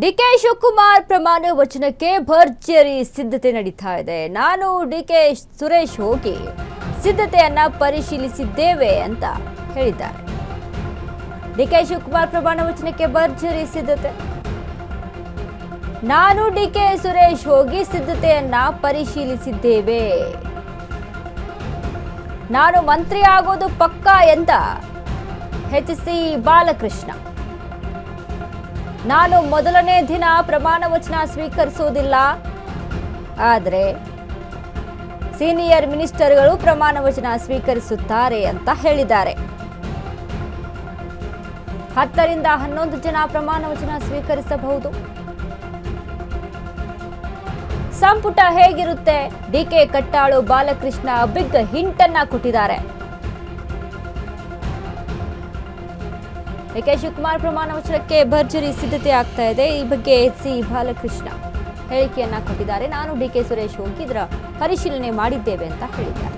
DK Shivakumar ಪ್ರಮಾಣ ವಚನಕ್ಕೆ ಭರ್ಜರಿ ಸಿದ್ಧತೆ ನಡೀತಾ ಇದೆ. ನಾನು ಡಿಕೆ ಸುರೇಶ್ ಹೋಗಿ ಸಿದ್ಧತೆಯನ್ನ ಪರಿಶೀಲಿಸಿದ್ದೇವೆ ಅಂತ ಹೇಳಿದ್ದಾರೆ. ಡಿಕೆ ಶಿವಕುಮಾರ್ ಪ್ರಮಾಣ ವಚನಕ್ಕೆ ಭರ್ಜರಿ ಸಿದ್ಧತೆ. ನಾನು ಡಿಕೆ ಸುರೇಶ್ ಹೋಗಿ ಸಿದ್ಧತೆಯನ್ನ ಪರಿಶೀಲಿಸಿದ್ದೇವೆ. ನಾನು ಮಂತ್ರಿ ಆಗೋದು ಪಕ್ಕಾ ಎಂದ ಎಚ್.ಸಿ. ಬಾಲಕೃಷ್ಣ. ನಾನು ಮೊದಲನೇ ದಿನ ಪ್ರಮಾಣ ವಚನ ಸ್ವೀಕರಿಸೋದಿಲ್ಲ, ಆದರೆ ಸೀನಿಯರ್ ಮಿನಿಸ್ಟರ್ಗಳು ಪ್ರಮಾಣ ವಚನ ಸ್ವೀಕರಿಸುತ್ತಾರೆ ಅಂತ ಹೇಳಿದ್ದಾರೆ. 10 ರಿಂದ 11 ಜನ ಪ್ರಮಾಣ ವಚನ ಸ್ವೀಕರಿಸಬಹುದು. ಸಂಪುಟ ಹೇಗಿರುತ್ತೆ? ಡಿಕೆ ಕಟ್ಟಾಳು ಬಾಲಕೃಷ್ಣ ಬಿಗ್ ಹಿಂಟ್ ಅನ್ನ ಕೊಟ್ಟಿದ್ದಾರೆ. ಡಿಕೆ ಶಿವಕುಮಾರ್ ಪ್ರಮಾಣ ವಚನಕ್ಕೆ ಭರ್ಜರಿ ಸಿದ್ಧತೆ ಆಗ್ತಾ ಇದೆ. ಈ ಬಗ್ಗೆ ಎಚ್.ಸಿ. ಬಾಲಕೃಷ್ಣ ಹೇಳಿಕೆಯನ್ನ ಕೊಟ್ಟಿದ್ದಾರೆ. ನಾನು ಡಿಕೆ ಸುರೇಶ್ ಹೋಗಿ ಇದರ ಪರಿಶೀಲನೆ ಮಾಡಿದ್ದೇವೆ ಅಂತ ಹೇಳಿದ್ದಾರೆ.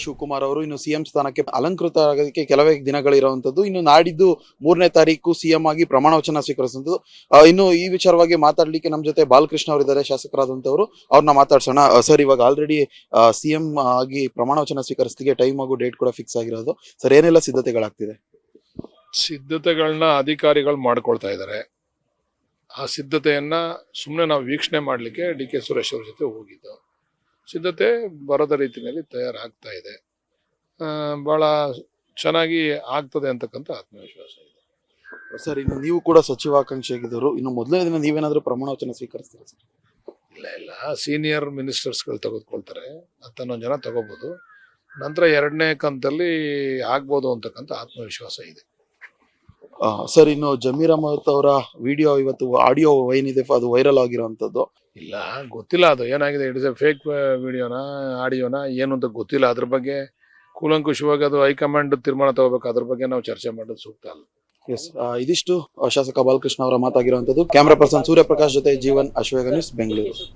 ಶಿವಕುಮಾರ್ ಅವರು ಇನ್ನು ಸಿಎಂ ಸ್ಥಾನಕ್ಕೆ ಅಲಂಕೃತ ಆಗೋದಕ್ಕೆ ಕೆಲವೇ ದಿನಗಳಿರುವಂತದ್ದು. ಇನ್ನು ನಾಡಿದ್ದು 3ನೇ ತಾರೀಕು ಸಿಎಂ ಆಗಿ ಪ್ರಮಾಣ ವಚನ ಸ್ವೀಕರಿಸುವಂತದ್ದು. ಇನ್ನು ಈ ವಿಚಾರವಾಗಿ ಮಾತಾಡ್ಲಿಕ್ಕೆ ನಮ್ಮ ಜೊತೆ ಬಾಲಕೃಷ್ಣ ಅವರಿದ್ದಾರೆ, ಶಾಸಕರಾದಂತವರು. ಅವ್ರನ್ನ ಮಾತಾಡ್ಸೋಣ. ಸರ್, ಇವಾಗ ಆಲ್ರೆಡಿ ಸಿಎಂ ಆಗಿ ಪ್ರಮಾಣ ವಚನ ಸ್ವೀಕರಿಸ್ಲಿಕ್ಕೆ ಟೈಮ್ ಹಾಗೂ ಡೇಟ್ ಕೂಡ ಫಿಕ್ಸ್ ಆಗಿರೋದು. ಸರ್, ಏನೆಲ್ಲ ಸಿದ್ಧತೆಗಳಾಗ್ತಿದೆ? ಸಿದ್ಧತೆಗಳನ್ನ ಅಧಿಕಾರಿಗಳು ಮಾಡ್ಕೊಳ್ತಾ ಇದ್ದಾರೆ. ಆ ಸಿದ್ಧತೆಯನ್ನ ಸುಮ್ಮನೆ ನಾವು ವೀಕ್ಷಣೆ ಮಾಡ್ಲಿಕ್ಕೆ ಡಿಕೆ ಸುರೇಶ್ ಅವ್ರ ಜೊತೆ ಹೋಗಿದ್ದು. ಸಿದ್ಧತೆ ಬರದ ರೀತಿಯಲ್ಲಿ ತಯಾರಾಗ್ತಾ ಇದೆ. ಬಹಳ ಚೆನ್ನಾಗಿ ಆಗ್ತದೆ ಅಂತಕ್ಕಂಥ ಆತ್ಮವಿಶ್ವಾಸ ಇದೆ. ಸರ್, ಇನ್ನು ನೀವು ಕೂಡ ಸಚಿವಾಕಾಂಕ್ಷಿ ಆಗಿದ್ದವರು. ಇನ್ನು ಮೊದಲನೇ ದಿನ ನೀವೇನಾದ್ರೂ ಪ್ರಮಾಣ ವಚನ ಸ್ವೀಕರಿಸ್ತೀರಾ ಸರ್? ಇಲ್ಲ, ಸೀನಿಯರ್ ಮಿನಿಸ್ಟರ್ಸ್ಗಳು ತೆಗೆದುಕೊಳ್ತಾರೆ. 10-11 ಜನ ತಗೋಬಹುದು. ನಂತರ 2ನೇ ಕಂತಲ್ಲಿ ಆಗ್ಬೋದು ಅಂತಕ್ಕಂಥ ಆತ್ಮವಿಶ್ವಾಸ ಇದೆ. ಸರ್, ಇನ್ನು ಜಮೀರ್ ಅಹಮದ್ ಅವರ ವಿಡಿಯೋ ಇವತ್ತು ಆಡಿಯೋ ಏನಿದೆ ಅದು ವೈರಲ್ ಆಗಿರುವಂತದ್ದು. ಇಲ್ಲ, ಗೊತ್ತಿಲ್ಲ ಅದು ಏನಾಗಿದೆ. ಇಟ್ ಇಸ್ ಎ ಫೇಕ್ ವಿಡಿಯೋನ ಆಡಿಯೋನ ಏನು ಅಂತ ಗೊತ್ತಿಲ್ಲ. ಅದ್ರ ಬಗ್ಗೆ ಕೂಲಂಕುಷವಾಗಿ ಅದು ಹೈಕಮಾಂಡ್ ತೀರ್ಮಾನ ತಗೋಬೇಕು. ಅದ್ರ ಬಗ್ಗೆ ನಾವು ಚರ್ಚೆ ಮಾಡೋದು ಸೂಕ್ತ ಅಲ್ಲ. ಎಸ್, ಇದಿಷ್ಟು ಶಾಸಕ ಬಾಲಕೃಷ್ಣ ಅವರ ಮಾತಾಗಿರುವಂತದ್ದು. ಕ್ಯಾಮರಾ ಪರ್ಸನ್ ಸೂರ್ಯಪ್ರಕಾಶ್ ಜೊತೆ ಜೀವನ್, ಅಶ್ವೇಗ ನ್ಯೂಸ್, ಬೆಂಗಳೂರು.